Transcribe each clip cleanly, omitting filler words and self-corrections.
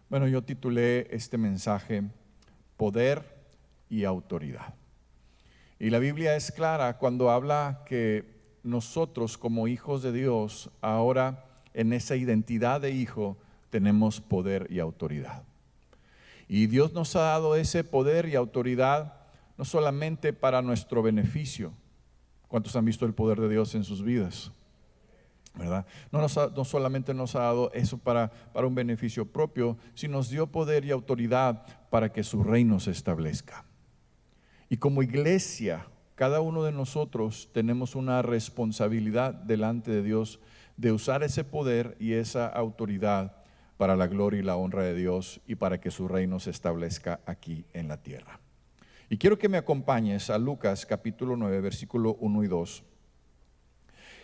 Bueno, yo titulé este mensaje Poder y Autoridad. Y la Biblia es clara cuando habla que nosotros como hijos de Dios, ahora en esa identidad de hijo, tenemos poder y autoridad. Y Dios nos ha dado ese poder y autoridad no solamente para nuestro beneficio. ¿Cuántos han visto el poder de Dios en sus vidas? ¿Verdad? No solamente nos ha dado eso para un beneficio propio, sino nos dio poder y autoridad para que su reino se establezca. Y como iglesia, cada uno de nosotros tenemos una responsabilidad delante de Dios de usar ese poder y esa autoridad para la gloria y la honra de Dios y para que su reino se establezca aquí en la tierra. Y quiero que me acompañes a Lucas capítulo 9, versículo 1 y 2.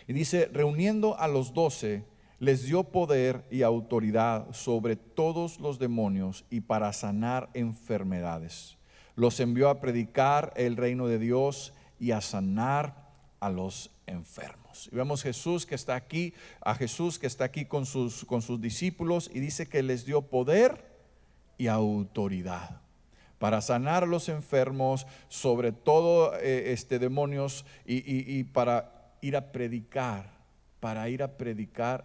Y dice: reuniendo a los 12, les dio poder y autoridad sobre todos los demonios y para sanar enfermedades. Los envió a predicar el reino de Dios y a sanar a los enfermos. Y vemos a Jesús que está aquí con sus discípulos, y dice que les dio poder y autoridad para sanar a los enfermos, sobre todo demonios, y para ir a predicar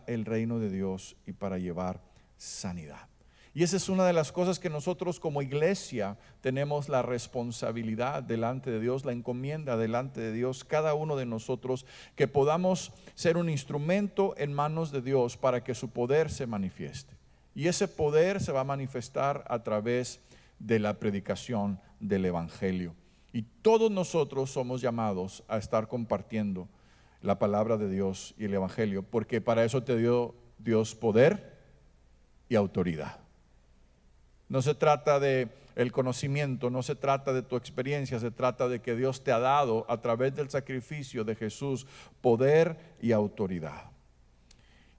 el reino de Dios y para llevar sanidad. Y esa es una de las cosas que nosotros como iglesia tenemos la responsabilidad delante de Dios, la encomienda delante de Dios, cada uno de nosotros, que podamos ser un instrumento en manos de Dios para que su poder se manifieste. Y ese poder se va a manifestar a través de la predicación del evangelio. Y todos nosotros somos llamados a estar compartiendo la palabra de Dios y el evangelio, porque para eso te dio Dios poder y autoridad. No se trata de el conocimiento, no se trata de tu experiencia, se trata de que Dios te ha dado a través del sacrificio de Jesús poder y autoridad.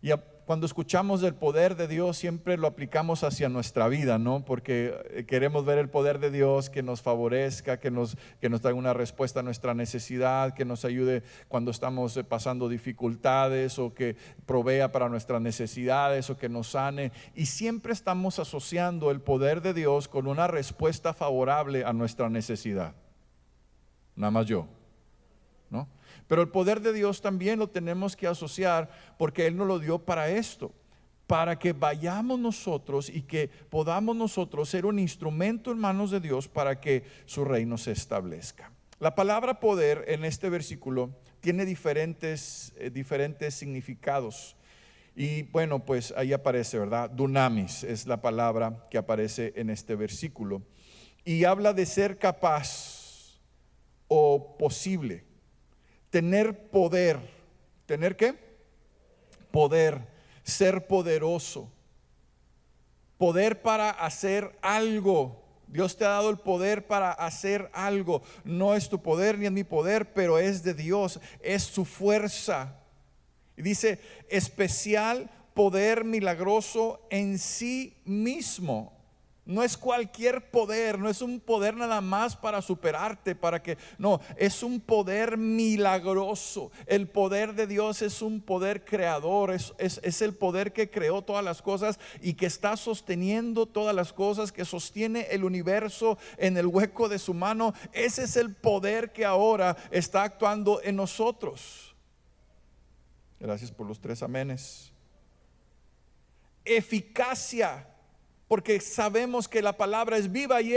Y cuando escuchamos del poder de Dios, siempre lo aplicamos hacia nuestra vida, ¿no? Porque queremos ver el poder de Dios que nos favorezca, que nos traiga una respuesta a nuestra necesidad, que nos ayude cuando estamos pasando dificultades, o que provea para nuestras necesidades, o que nos sane. Y siempre estamos asociando el poder de Dios con una respuesta favorable a nuestra necesidad. Nada más yo, ¿no? Pero el poder de Dios también lo tenemos que asociar, porque Él nos lo dio para esto, para que vayamos nosotros y que podamos nosotros ser un instrumento en manos de Dios para que su reino se establezca. La palabra poder en este versículo tiene diferentes significados. Y bueno, pues ahí aparece, ¿verdad? Dunamis es la palabra que aparece en este versículo. Y habla de ser capaz o posible. Tener poder. ¿Tener qué? Poder. Ser poderoso. Poder para hacer algo. Dios te ha dado el poder para hacer algo. No es tu poder ni es mi poder, pero es de Dios. Es su fuerza. Y dice: especial poder milagroso en sí mismo. No es cualquier poder, no es un poder nada más para superarte, no, es un poder milagroso. El poder de Dios es un poder creador, es el poder que creó todas las cosas y que está sosteniendo todas las cosas, que sostiene el universo en el hueco de su mano. Ese es el poder que ahora está actuando en nosotros. Gracias por los 3 amenes. Eficacia, porque sabemos que la palabra es viva y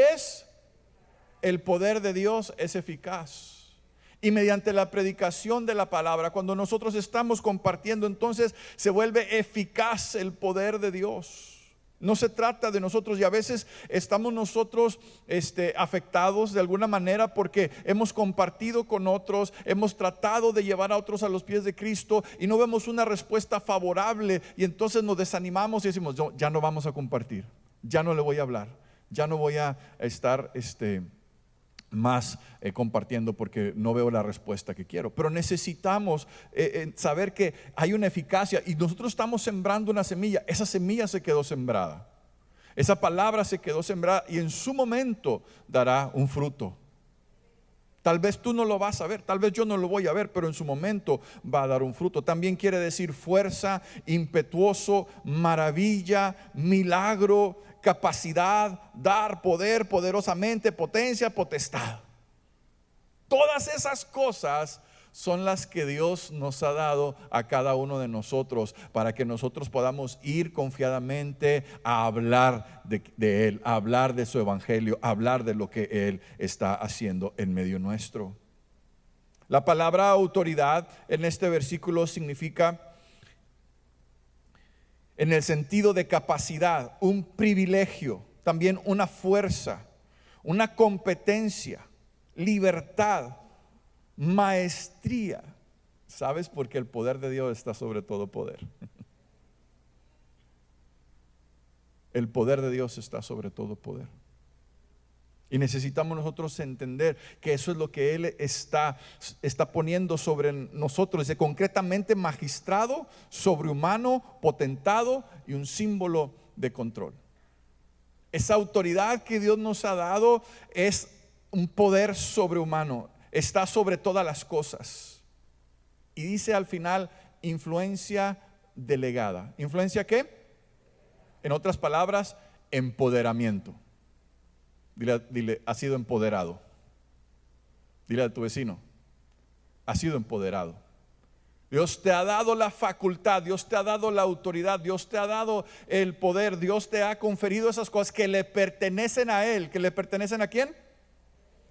el poder de Dios es eficaz. Y mediante la predicación de la palabra, cuando nosotros estamos compartiendo, entonces se vuelve eficaz el poder de Dios. No se trata de nosotros, y a veces estamos nosotros afectados de alguna manera porque hemos compartido con otros, hemos tratado de llevar a otros a los pies de Cristo y no vemos una respuesta favorable, y entonces nos desanimamos y decimos: no, ya no vamos a compartir, ya no le voy a hablar, ya no voy a estar más compartiendo porque no veo la respuesta que quiero. Pero necesitamos saber que hay una eficacia, y nosotros estamos sembrando una semilla. Esa semilla se quedó sembrada, esa palabra se quedó sembrada, y en su momento dará un fruto. Tal vez tú no lo vas a ver, tal vez yo no lo voy a ver, pero en su momento va a dar un fruto. También quiere decir fuerza, impetuoso, maravilla, milagro, capacidad, dar, poder, poderosamente, potencia, potestad. Todas esas cosas son las que Dios nos ha dado a cada uno de nosotros para que nosotros podamos ir confiadamente a hablar de Él, a hablar de su evangelio, a hablar de lo que Él está haciendo en medio nuestro. La palabra autoridad en este versículo significa, en el sentido de capacidad, un privilegio, también una fuerza, una competencia, libertad, maestría. ¿Sabes? Porque el poder de Dios está sobre todo poder. El poder de Dios está sobre todo poder. Y necesitamos nosotros entender que eso es lo que Él está poniendo sobre nosotros. Dice concretamente magistrado, sobrehumano, potentado y un símbolo de control. Esa autoridad que Dios nos ha dado es un poder sobrehumano. Está sobre todas las cosas. Y dice al final, influencia delegada. ¿Influencia qué? En otras palabras, empoderamiento. Dile, ha sido empoderado. Dile a tu vecino, ha sido empoderado. Dios te ha dado la facultad, Dios te ha dado la autoridad, Dios te ha dado el poder, Dios te ha conferido esas cosas que le pertenecen a Él. ¿Que le pertenecen a quién?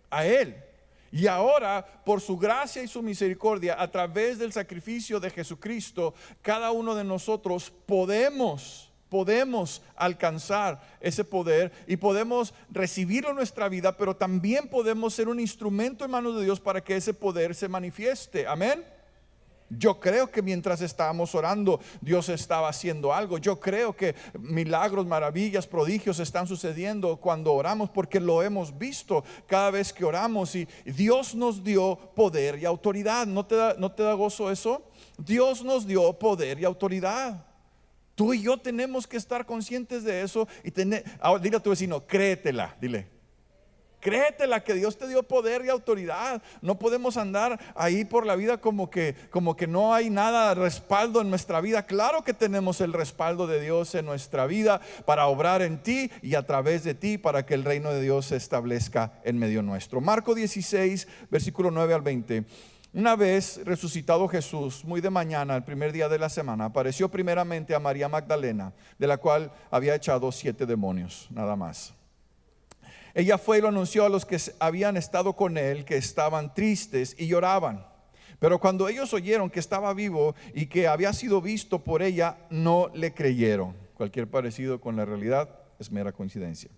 A Él. Y ahora, por su gracia y su misericordia, a través del sacrificio de Jesucristo, cada uno de nosotros podemos alcanzar ese poder y podemos recibirlo en nuestra vida, pero también podemos ser un instrumento en manos de Dios para que ese poder se manifieste. Amén. Yo creo que mientras estábamos orando, Dios estaba haciendo algo. Yo creo que milagros, maravillas, prodigios están sucediendo cuando oramos, porque lo hemos visto cada vez que oramos. Y Dios nos dio poder y autoridad. ¿No te da gozo eso? Dios nos dio poder y autoridad. Tú y yo tenemos que estar conscientes de eso. Ahora dile a tu vecino, créetela, dile. Créetela que Dios te dio poder y autoridad. No podemos andar ahí por la vida como que no hay nada respaldo en nuestra vida. Claro que tenemos el respaldo de Dios en nuestra vida para obrar en ti y a través de ti para que el reino de Dios se establezca en medio nuestro. Marcos 16, versículo 9 al 20. Una vez resucitado Jesús, muy de mañana, el primer día de la semana, apareció primeramente a María Magdalena, de la cual había echado 7 demonios, nada más. Ella fue y lo anunció a los que habían estado con él, que estaban tristes y lloraban. Pero cuando ellos oyeron que estaba vivo y que había sido visto por ella, no le creyeron. Cualquier parecido con la realidad es mera coincidencia.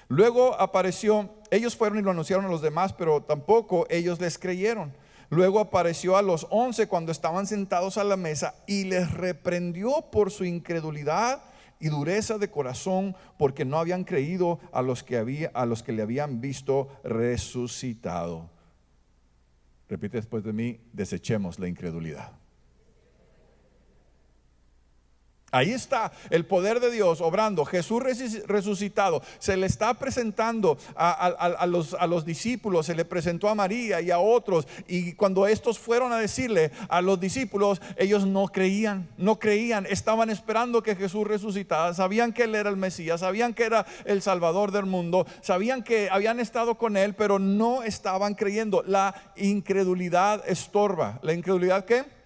Luego apareció, ellos fueron y lo anunciaron a los demás, pero tampoco ellos les creyeron. Luego apareció a los 11 cuando estaban sentados a la mesa y les reprendió por su incredulidad y dureza de corazón, porque no habían creído a los que le habían visto resucitado. Repite después de mí, desechemos la incredulidad. Ahí está el poder de Dios obrando. Jesús resucitado se le está presentando a los discípulos, se le presentó a María y a otros, y cuando estos fueron a decirle a los discípulos, ellos no creían, estaban esperando que Jesús resucitara, sabían que Él era el Mesías, sabían que era el Salvador del mundo, sabían que habían estado con Él, pero no estaban creyendo. La incredulidad estorba. ¿La incredulidad qué?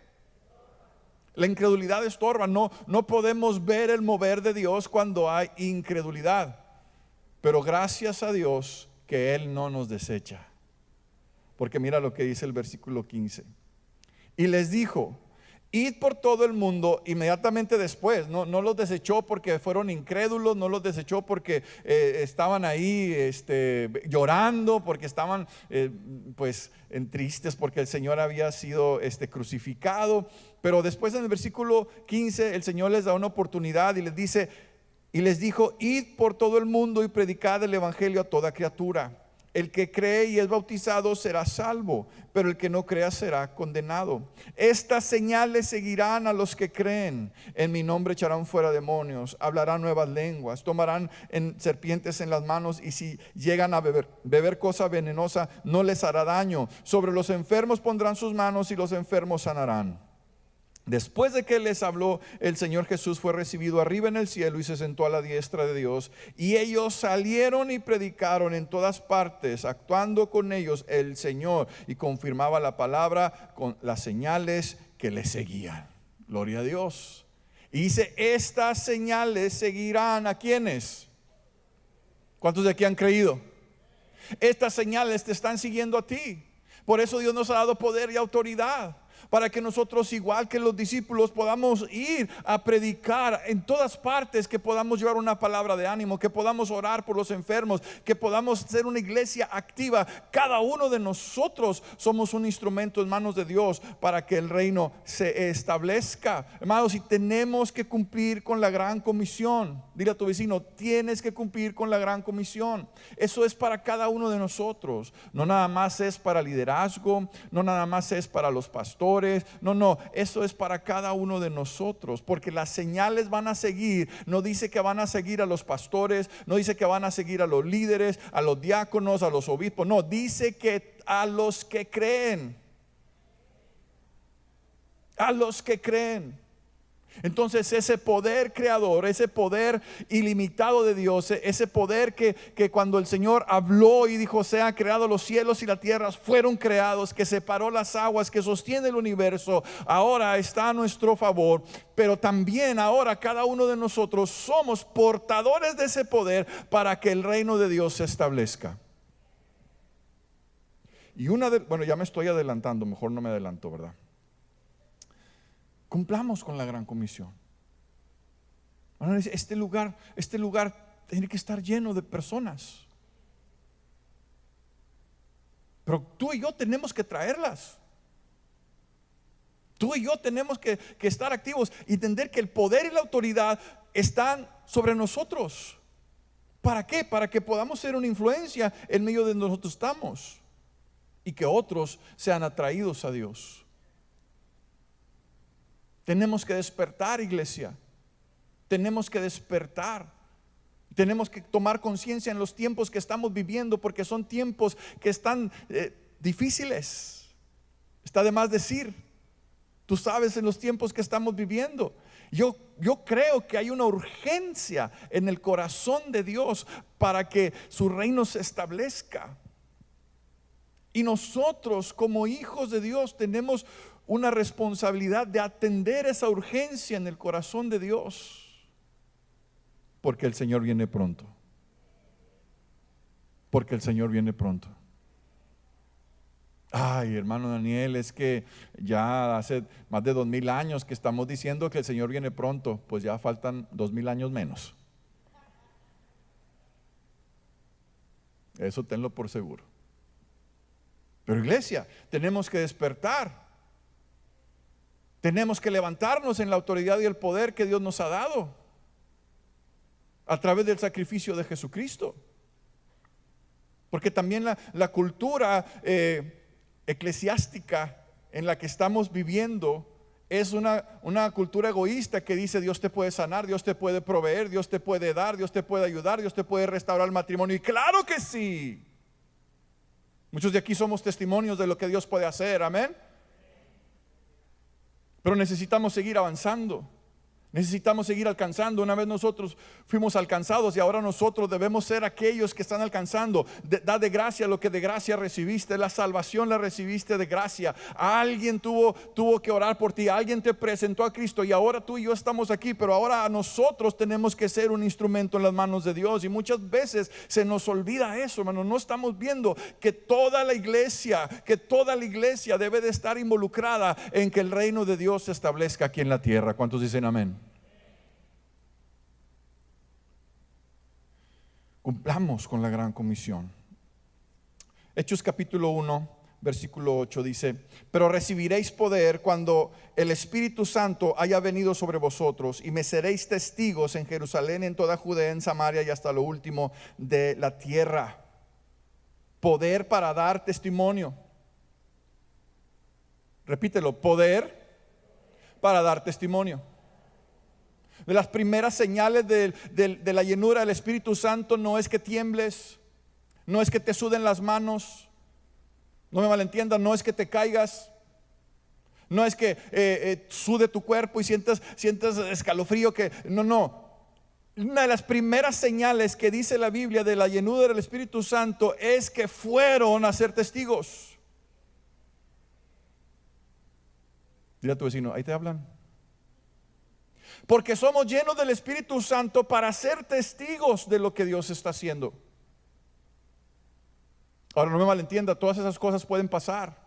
La incredulidad estorba. No podemos ver el mover de Dios cuando hay incredulidad. Pero gracias a Dios que Él no nos desecha. Porque mira lo que dice el versículo 15. Y les dijo, id por todo el mundo. Inmediatamente después, no los desechó porque fueron incrédulos, no los desechó porque estaban ahí llorando, porque estaban tristes porque el Señor había sido crucificado. Pero después en el versículo 15 el Señor les da una oportunidad y les dice, y les dijo, id por todo el mundo y predicad el evangelio a toda criatura. El que cree y es bautizado será salvo, pero el que no crea será condenado. Estas señales seguirán a los que creen. En mi nombre echarán fuera demonios, hablarán nuevas lenguas, tomarán serpientes en las manos, y si llegan a beber cosa venenosa no les hará daño. Sobre los enfermos pondrán sus manos y los enfermos sanarán. Después de que les habló, el Señor Jesús fue recibido arriba en el cielo y se sentó a la diestra de Dios. Y ellos salieron y predicaron en todas partes, actuando con ellos el Señor, y confirmaba la palabra con las señales que le seguían. Gloria a Dios. Y dice, estas señales seguirán ¿a quiénes? ¿Cuántos de aquí han creído? Estas señales te están siguiendo a ti. Por eso Dios nos ha dado poder y autoridad, para que nosotros, igual que los discípulos, podamos ir a predicar en todas partes, que podamos llevar una palabra de ánimo, que podamos orar por los enfermos, que podamos ser una iglesia activa. Cada uno de nosotros somos un instrumento en manos de Dios para que el reino se establezca. Hermanos, y tenemos que cumplir con la gran comisión. Dile a tu vecino, tienes que cumplir con la gran comisión. Eso es para cada uno de nosotros. No nada más es para liderazgo, no nada más es para los pastores. No, eso es para cada uno de nosotros, porque las señales van a seguir. No dice que van a seguir a los pastores, no dice que van a seguir a los líderes, a los diáconos, a los obispos. No, dice que a los que creen. A los que creen. Entonces ese poder creador, ese poder ilimitado de Dios, ese poder que cuando el Señor habló y dijo sea creado los cielos y la tierra, fueron creados, que separó las aguas, que sostiene el universo, ahora está a nuestro favor. Pero también ahora cada uno de nosotros somos portadores de ese poder para que el reino de Dios se establezca. Y bueno, ya me estoy adelantando, mejor no me adelanto, ¿verdad? Cumplamos con la gran comisión. Este lugar tiene que estar lleno de personas, pero tú y yo tenemos que traerlas. Tú y yo tenemos que estar activos y entender que el poder y la autoridad están sobre nosotros. ¿Para qué? Para que podamos ser una influencia en medio de donde nosotros estamos y que otros sean atraídos a Dios. Tenemos que despertar, iglesia. Tenemos que despertar. Tenemos que tomar conciencia en los tiempos que estamos viviendo, porque son tiempos que están difíciles. Está de más decir. Tú sabes en los tiempos que estamos viviendo. Yo creo que hay una urgencia en el corazón de Dios para que su reino se establezca. Y nosotros como hijos de Dios tenemos una responsabilidad de atender esa urgencia en el corazón de Dios, porque el Señor viene pronto. Porque el Señor viene pronto. Ay, hermano Daniel, es que ya hace más de 2000 años que estamos diciendo que el Señor viene pronto. Pues ya faltan 2000 años menos. Eso tenlo por seguro. Pero iglesia, tenemos que despertar. Tenemos que levantarnos en la autoridad y el poder que Dios nos ha dado a través del sacrificio de Jesucristo. Porque también la cultura eclesiástica en la que estamos viviendo es una cultura egoísta que dice Dios te puede sanar, Dios te puede proveer, Dios te puede dar, Dios te puede ayudar, Dios te puede restaurar el matrimonio. Y claro que sí. Muchos de aquí somos testimonios de lo que Dios puede hacer, amén. Pero necesitamos seguir avanzando. Necesitamos seguir alcanzando. Una vez nosotros fuimos alcanzados y ahora nosotros debemos ser aquellos que están alcanzando. Da de gracia lo que de gracia recibiste. La salvación la recibiste de gracia. Alguien tuvo que orar por ti. Alguien te presentó a Cristo y ahora tú y yo estamos aquí. Pero ahora nosotros tenemos que ser un instrumento en las manos de Dios. Y muchas veces se nos olvida eso, hermano. No estamos viendo que toda la iglesia debe de estar involucrada en que el reino de Dios se establezca aquí en la tierra. ¿Cuántos dicen amén? Cumplamos con la gran comisión. Hechos capítulo 1 versículo 8 dice: pero recibiréis poder cuando el Espíritu Santo haya venido sobre vosotros, y me seréis testigos en Jerusalén, en toda Judea, en Samaria y hasta lo último de la tierra. Poder para dar testimonio. Repítelo: poder para dar testimonio. De las primeras señales de la llenura del Espíritu Santo no es que tiembles, no es que te suden las manos, no me malentiendan, no es que te caigas, No es que sude tu cuerpo y sientas escalofrío, no. Una de las primeras señales que dice la Biblia de la llenura del Espíritu Santo es que fueron a ser testigos. Dile a tu vecino, ahí te hablan. Porque somos llenos del Espíritu Santo para ser testigos de lo que Dios está haciendo. Ahora no me malentienda, todas esas cosas pueden pasar.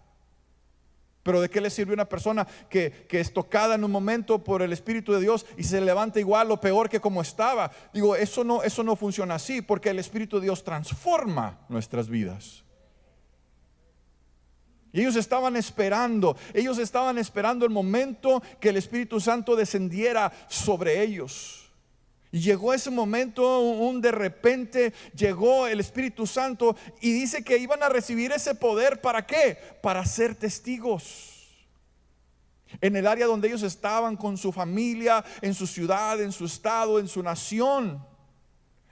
Pero ¿de qué le sirve a una persona que es tocada en un momento por el Espíritu de Dios y se levanta igual o peor que como estaba? Digo, eso no funciona así, porque el Espíritu de Dios transforma nuestras vidas. Y ellos estaban esperando el momento que el Espíritu Santo descendiera sobre ellos. Y llegó ese momento, de repente llegó el Espíritu Santo y dice que iban a recibir ese poder. ¿Para qué? Para ser testigos. En el área donde ellos estaban, con su familia, en su ciudad, en su estado, en su nación.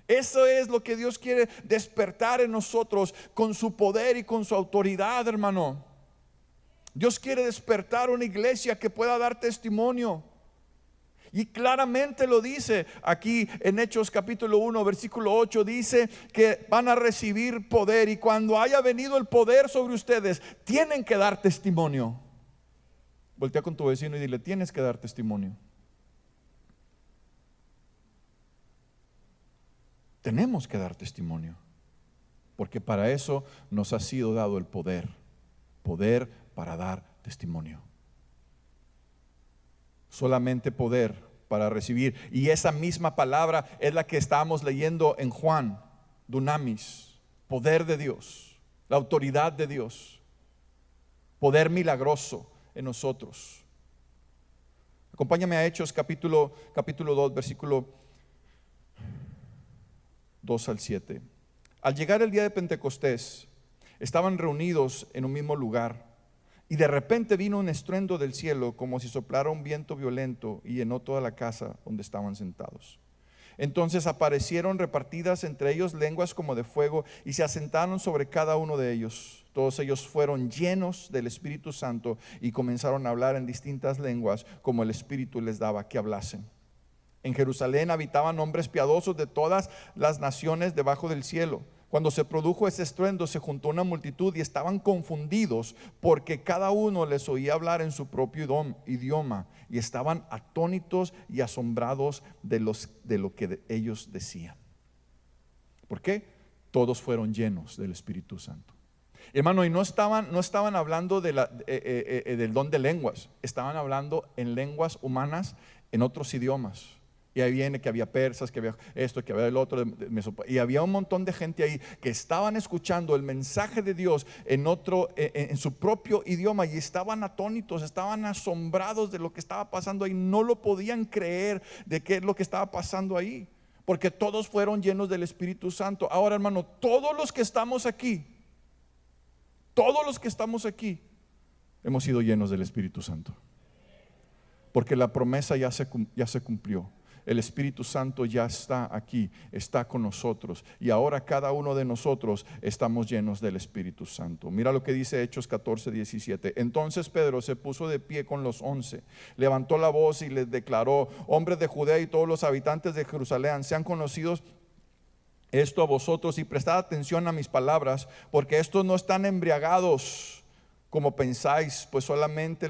Eso es lo que Dios quiere despertar en nosotros con su poder y con su autoridad, hermano. Dios quiere despertar una iglesia que pueda dar testimonio. Y claramente lo dice aquí en Hechos capítulo 1 versículo 8, dice que van a recibir poder, y cuando haya venido el poder sobre ustedes, tienen que dar testimonio. Voltea con tu vecino y dile, tienes que dar testimonio. Tenemos que dar testimonio, porque para eso nos ha sido dado el poder para dar testimonio. Solamente poder para recibir. Y esa misma palabra es la que estábamos leyendo en Juan, dunamis, poder de Dios, la autoridad de Dios, poder milagroso en nosotros. Acompáñame a Hechos capítulo 2, versículo 2 al 7. Al llegar el día de Pentecostés, estaban reunidos en un mismo lugar. Y de repente vino un estruendo del cielo, como si soplara un viento violento, y llenó toda la casa donde estaban sentados. Entonces aparecieron repartidas entre ellos lenguas como de fuego, y se asentaron sobre cada uno de ellos. Todos ellos fueron llenos del Espíritu Santo y comenzaron a hablar en distintas lenguas, como el Espíritu les daba que hablasen. En Jerusalén habitaban hombres piadosos de todas las naciones debajo del cielo. Cuando se produjo ese estruendo, se juntó una multitud y estaban confundidos, porque cada uno les oía hablar en su propio idioma, y estaban atónitos y asombrados de lo que ellos decían. ¿Por qué? Todos fueron llenos del Espíritu Santo. Hermano, y no estaban hablando del don de lenguas, estaban hablando en lenguas humanas, en otros idiomas. Y ahí viene que había persas, que había esto, que había el otro, y había un montón de gente ahí que estaban escuchando el mensaje de Dios en su propio idioma, y estaban atónitos, estaban asombrados de lo que estaba pasando ahí. No lo podían creer de qué es lo que estaba pasando ahí, porque todos fueron llenos del Espíritu Santo. Ahora, hermano, todos los que estamos aquí hemos sido llenos del Espíritu Santo, porque la promesa ya se cumplió. El Espíritu Santo ya está aquí, está con nosotros, y ahora cada uno de nosotros estamos llenos del Espíritu Santo. Mira lo que dice Hechos 14:17. Entonces Pedro se puso de pie con los 11, levantó la voz y les declaró: hombres de Judea y todos los habitantes de Jerusalén, sean conocidos esto a vosotros, y prestad atención a mis palabras, porque estos no están embriagados como pensáis, pues solamente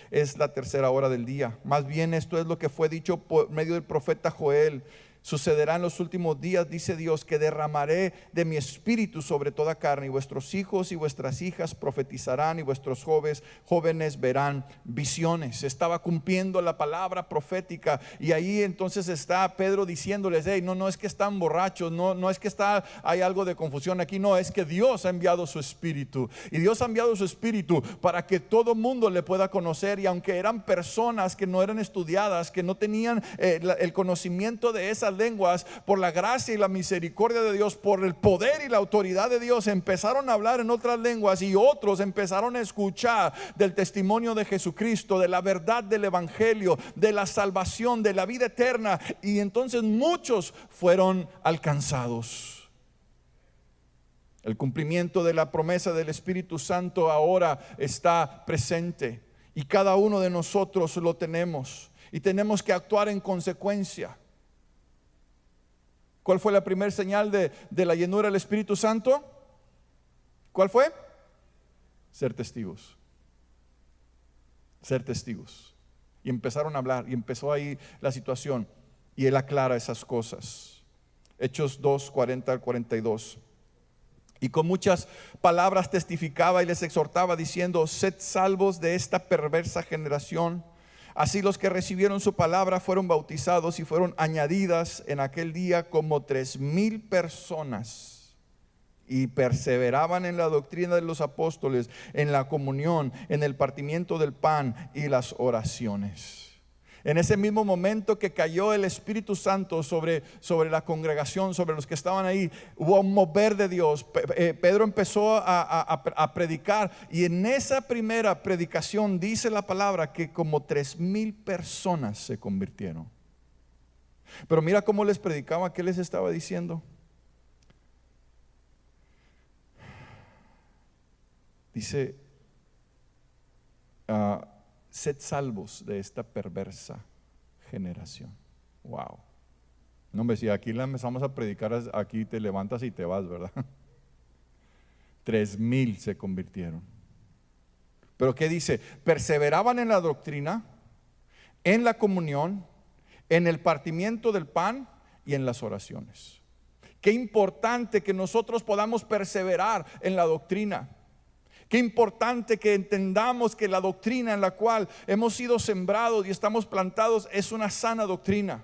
es la tercera hora del día. Más bien esto es lo que fue dicho por medio del profeta Joel. Sucederá en los últimos días, dice Dios, que derramaré de mi espíritu sobre toda carne, y vuestros hijos y vuestras hijas profetizarán, y vuestros jóvenes verán visiones. Estaba cumpliendo la palabra profética, y ahí entonces está Pedro diciéndoles: hey, no es que están borrachos, no es que hay algo de confusión aquí, no, es que Dios ha enviado su espíritu, y Dios ha enviado su espíritu para que todo mundo le pueda conocer. Y aunque eran personas que no eran estudiadas, que no tenían el conocimiento de esas lenguas, por la gracia y la misericordia de Dios, por el poder y la autoridad de Dios, empezaron a hablar en otras lenguas, y otros empezaron a escuchar del testimonio de Jesucristo, de la verdad del evangelio, de la salvación, de la vida eterna, y entonces muchos fueron alcanzados. El cumplimiento de la promesa del Espíritu Santo ahora está presente. Y cada uno de nosotros lo tenemos. Y tenemos que actuar en consecuencia. ¿Cuál fue la primera señal de la llenura del Espíritu Santo? ¿Cuál fue? Ser testigos. Ser testigos. Y empezaron a hablar. Y empezó ahí la situación. Y él aclara esas cosas. Hechos 2, 40 al 42. Y con muchas palabras testificaba y les exhortaba diciendo: sed salvos de esta perversa generación. Así los que recibieron su palabra fueron bautizados, y fueron añadidas en aquel día como 3,000 personas. Y perseveraban en la doctrina de los apóstoles, en la comunión, en el partimiento del pan y las oraciones. En ese mismo momento que cayó el Espíritu Santo sobre la congregación, sobre los que estaban ahí, hubo un mover de Dios. Pedro empezó a predicar, y en esa primera predicación dice la palabra que como 3,000 personas se convirtieron. Pero mira cómo les predicaba, qué les estaba diciendo. Dice: sed salvos de esta perversa generación. Wow. No me decía, aquí la empezamos a predicar, aquí te levantas y te vas, ¿verdad? 3,000 se convirtieron. Pero ¿qué dice? Perseveraban en la doctrina, en la comunión, en el partimiento del pan y en las oraciones. Qué importante que nosotros podamos perseverar en la doctrina. Qué importante que entendamos que la doctrina en la cual hemos sido sembrados y estamos plantados es una sana doctrina.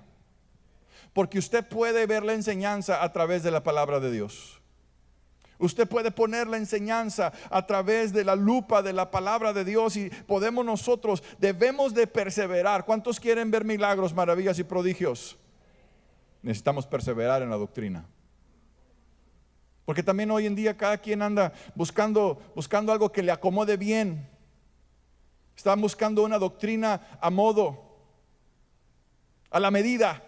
Porque usted puede ver la enseñanza a través de la palabra de Dios. Usted puede poner la enseñanza a través de la lupa de la palabra de Dios, y debemos de perseverar. ¿Cuántos quieren ver milagros, maravillas y prodigios? Necesitamos perseverar en la doctrina. Porque también hoy en día cada quien anda buscando algo que le acomode bien. Están buscando una doctrina a modo, a la medida,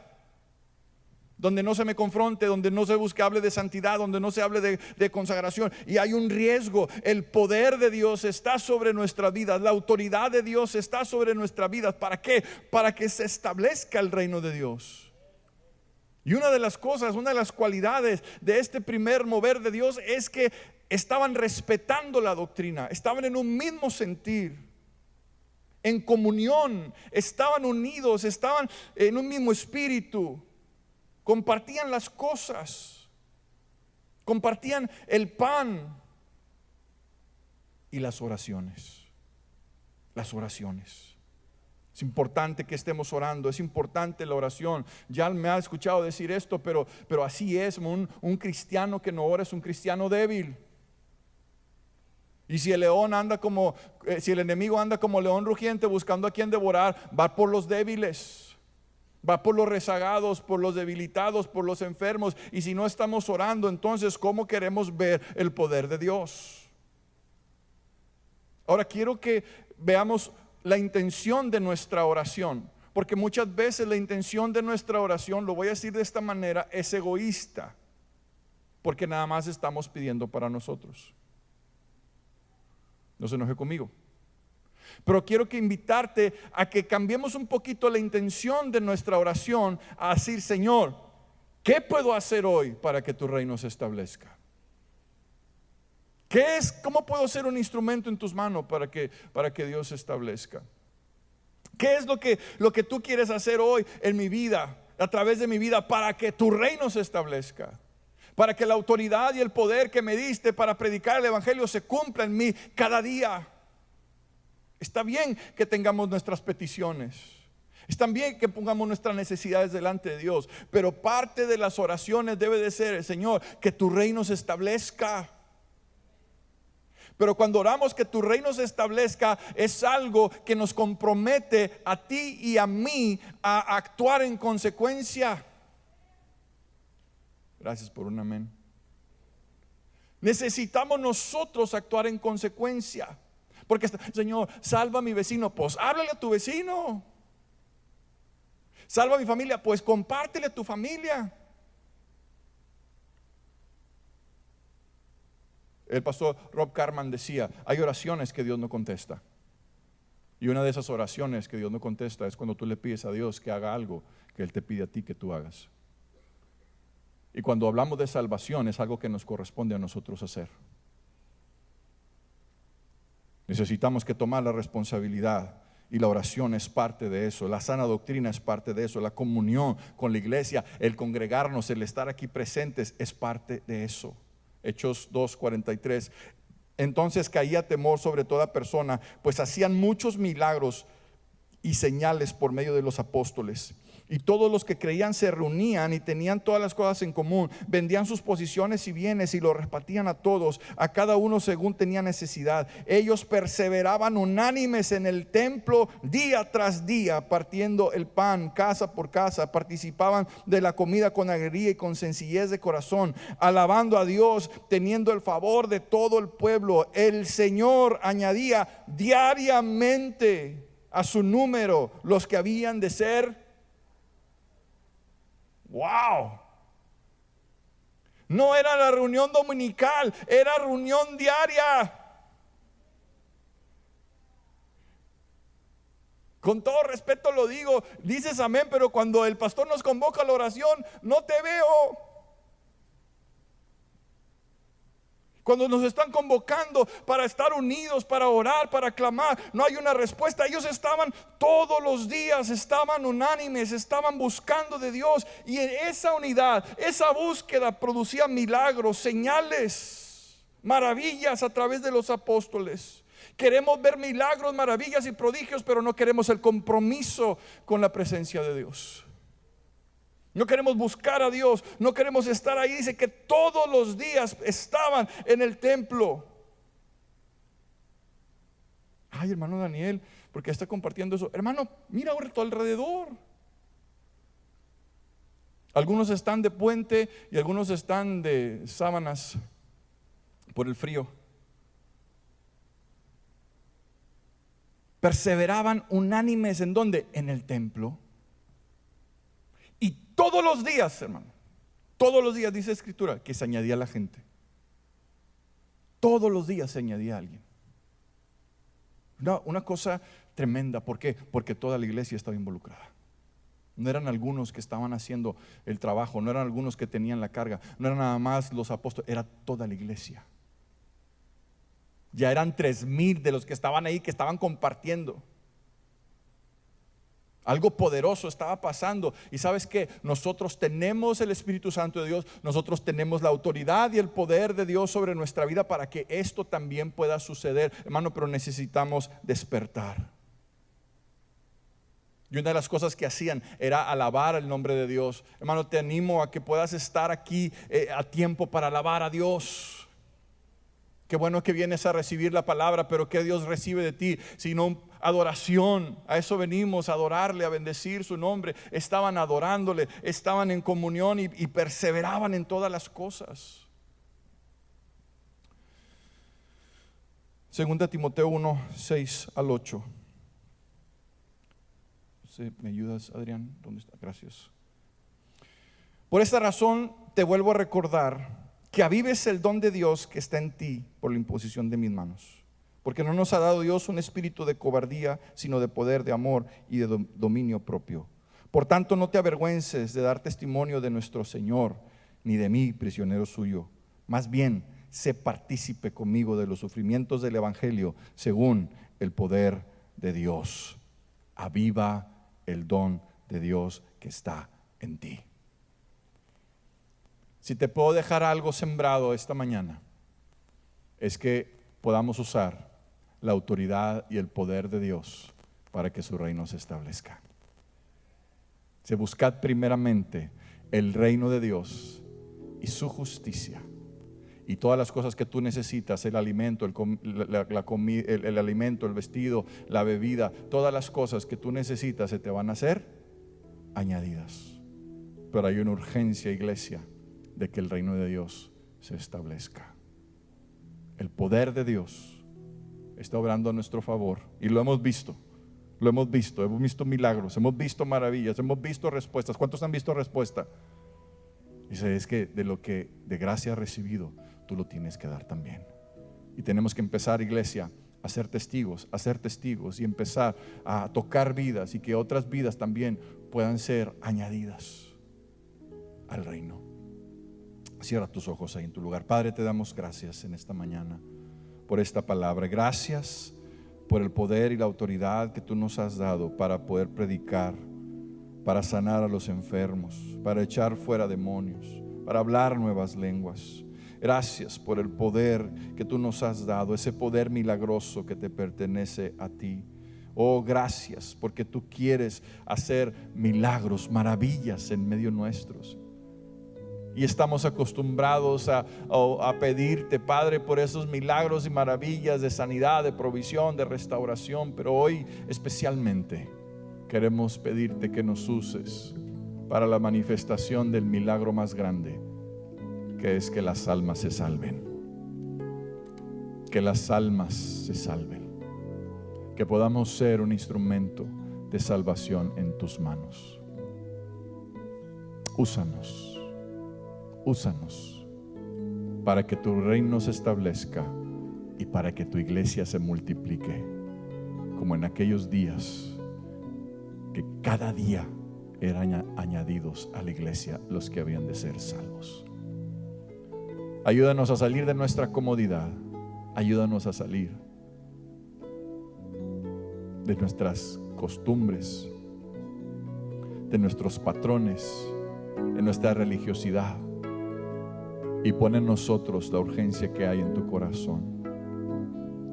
donde no se me confronte, donde no se busque, hable de santidad, donde no se hable de consagración. Y hay un riesgo. El poder de Dios está sobre nuestras vidas. La autoridad de Dios está sobre nuestras vidas. ¿Para qué? Para que se establezca el reino de Dios. Y una de las cualidades de este primer mover de Dios es que estaban respetando la doctrina, estaban en un mismo sentir, en comunión, estaban unidos, estaban en un mismo espíritu, compartían las cosas, compartían el pan y las oraciones. Las oraciones. Es importante que estemos orando, es importante la oración. Ya me ha escuchado decir esto, pero así es. Un cristiano que no ora es un cristiano débil. Y si el enemigo anda como león rugiente buscando a quien devorar, va por los débiles, va por los rezagados, por los debilitados, por los enfermos. Y si no estamos orando, entonces ¿cómo queremos ver el poder de Dios? Ahora quiero que veamos la intención de nuestra oración, porque muchas veces la intención de nuestra oración, lo voy a decir de esta manera, es egoísta, porque nada más estamos pidiendo para nosotros. No se enoje conmigo, pero quiero que invitarte a que cambiemos un poquito la intención de nuestra oración a decir: Señor, ¿qué puedo hacer hoy para que tu reino se establezca? ¿Cómo puedo ser un instrumento en tus manos para que Dios se establezca? ¿Qué es lo que tú quieres hacer hoy en mi vida, a través de mi vida, para que tu reino se establezca? Para que la autoridad y el poder que me diste para predicar el evangelio se cumpla en mí cada día. Está bien que tengamos nuestras peticiones, está bien que pongamos nuestras necesidades delante de Dios, pero parte de las oraciones debe de ser: Señor, que tu reino se establezca. Pero cuando oramos que tu reino se establezca, es algo que nos compromete a ti y a mí a actuar en consecuencia. Gracias por un amén. Necesitamos nosotros actuar en consecuencia. Porque Señor, salva a mi vecino. Pues háblale a tu vecino. Salva a mi familia. Pues compártele a tu familia. El pastor Rob Carman decía: hay oraciones que Dios no contesta. Y una de esas oraciones que Dios no contesta es cuando tú le pides a Dios que haga algo que Él te pide a ti que tú hagas. Y cuando hablamos de salvación es algo que nos corresponde a nosotros hacer. Necesitamos que tomar la responsabilidad, y la oración es parte de eso, la sana doctrina es parte de eso, la comunión con la iglesia, el congregarnos, el estar aquí presentes es parte de eso. Hechos 2:43. Entonces caía temor sobre toda persona, pues hacían muchos milagros y señales por medio de los apóstoles. Y todos los que creían se reunían y tenían todas las cosas en común, vendían sus posesiones y bienes y lo repartían a todos, a cada uno según tenía necesidad. Ellos perseveraban unánimes en el templo día tras día, partiendo el pan casa por casa, participaban de la comida con alegría y con sencillez de corazón, alabando a Dios, teniendo el favor de todo el pueblo. El Señor añadía diariamente a su número los que habían de ser. Wow. No era la reunión dominical, era reunión diaria. Con todo respeto lo digo, dices amén, pero cuando el pastor nos convoca a la oración, no te veo. Cuando nos están convocando para estar unidos, para orar, para clamar, no hay una respuesta. Ellos estaban todos los días, estaban unánimes, estaban buscando de Dios. Y en esa unidad, esa búsqueda producía milagros, señales, maravillas a través de los apóstoles. Queremos ver milagros, maravillas y prodigios, pero no queremos el compromiso con la presencia de Dios. No queremos buscar a Dios, no queremos estar ahí. Dice que todos los días estaban en el templo. Ay, hermano Daniel, ¿por qué está compartiendo eso? Hermano, mira ahora a tu alrededor. Algunos están de puente y algunos están de sábanas por el frío. Perseveraban unánimes, ¿en dónde? En el templo. Y todos los días, hermano, todos los días dice la Escritura que se añadía la gente. Todos los días se añadía alguien. Una cosa tremenda. ¿Por qué? Porque toda la iglesia estaba involucrada. No eran algunos que estaban haciendo el trabajo, no eran algunos que tenían la carga, no eran nada más los apóstoles, era toda la iglesia. Ya eran 3,000 de los que estaban ahí, que estaban compartiendo. Algo poderoso estaba pasando. Y ¿sabes qué? Nosotros tenemos el Espíritu Santo de Dios. Nosotros tenemos la autoridad y el poder de Dios sobre nuestra vida para que esto también pueda suceder, hermano. Pero necesitamos despertar. Y una de las cosas que hacían era alabar el nombre de Dios. Hermano, te animo a que puedas estar aquí a tiempo para alabar a Dios. Qué bueno que vienes a recibir la palabra, pero ¿qué Dios recibe de ti? Sino adoración. A eso venimos, a adorarle, a bendecir su nombre. Estaban adorándole, estaban en comunión y perseveraban en todas las cosas. Segunda Timoteo 1:6-8. ¿Me ayudas, Adrián? ¿Dónde está? Gracias. Por esta razón te vuelvo a recordar que avives el don de Dios que está en ti por la imposición de mis manos. Porque no nos ha dado Dios un espíritu de cobardía, sino de poder, de amor y de dominio propio. Por tanto, no te avergüences de dar testimonio de nuestro Señor, ni de mí, prisionero suyo. Más bien, sé partícipe conmigo de los sufrimientos del Evangelio, según el poder de Dios. Aviva el don de Dios que está en ti. Si te puedo dejar algo sembrado esta mañana, es que podamos usar la autoridad y el poder de Dios para que su reino se establezca. Se buscad primeramente el reino de Dios y su justicia, y todas las cosas que tú necesitas, el alimento, el alimento, el vestido, la bebida, todas las cosas que tú necesitas se te van a hacer añadidas. Pero hay una urgencia, iglesia, de que el reino de Dios se establezca. El poder de Dios está obrando a nuestro favor y lo hemos visto milagros, hemos visto maravillas, hemos visto respuestas. ¿Cuántos han visto respuesta? Dice, es que de lo que de gracia has recibido, tú lo tienes que dar también. Y tenemos que empezar, iglesia, a ser testigos y empezar a tocar vidas y que otras vidas también puedan ser añadidas al reino. Cierra tus ojos ahí en tu lugar. Padre, te damos gracias en esta mañana por esta palabra. Gracias por el poder y la autoridad que tú nos has dado para poder predicar, para sanar a los enfermos, para echar fuera demonios, para hablar nuevas lenguas. Gracias por el poder que tú nos has dado, ese poder milagroso que te pertenece a ti. Oh, gracias porque tú quieres hacer milagros, maravillas en medio nuestros. Y estamos acostumbrados a pedirte, Padre, por esos milagros y maravillas de sanidad, de provisión, de restauración. Pero hoy especialmente queremos pedirte que nos uses para la manifestación del milagro más grande, que es que las almas se salven. Que las almas se salven. Que podamos ser un instrumento de salvación en tus manos. Úsanos para que tu reino se establezca y para que tu iglesia se multiplique, como en aquellos días que cada día eran añadidos a la iglesia los que habían de ser salvos. Ayúdanos a salir de nuestra comodidad. Ayúdanos a salir de nuestras costumbres, de nuestros patrones, de nuestra religiosidad, y pon en nosotros la urgencia que hay en tu corazón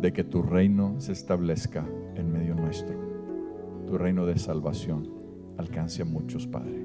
de que tu reino se establezca en medio nuestro. Tu reino de salvación alcance a muchos, Padre.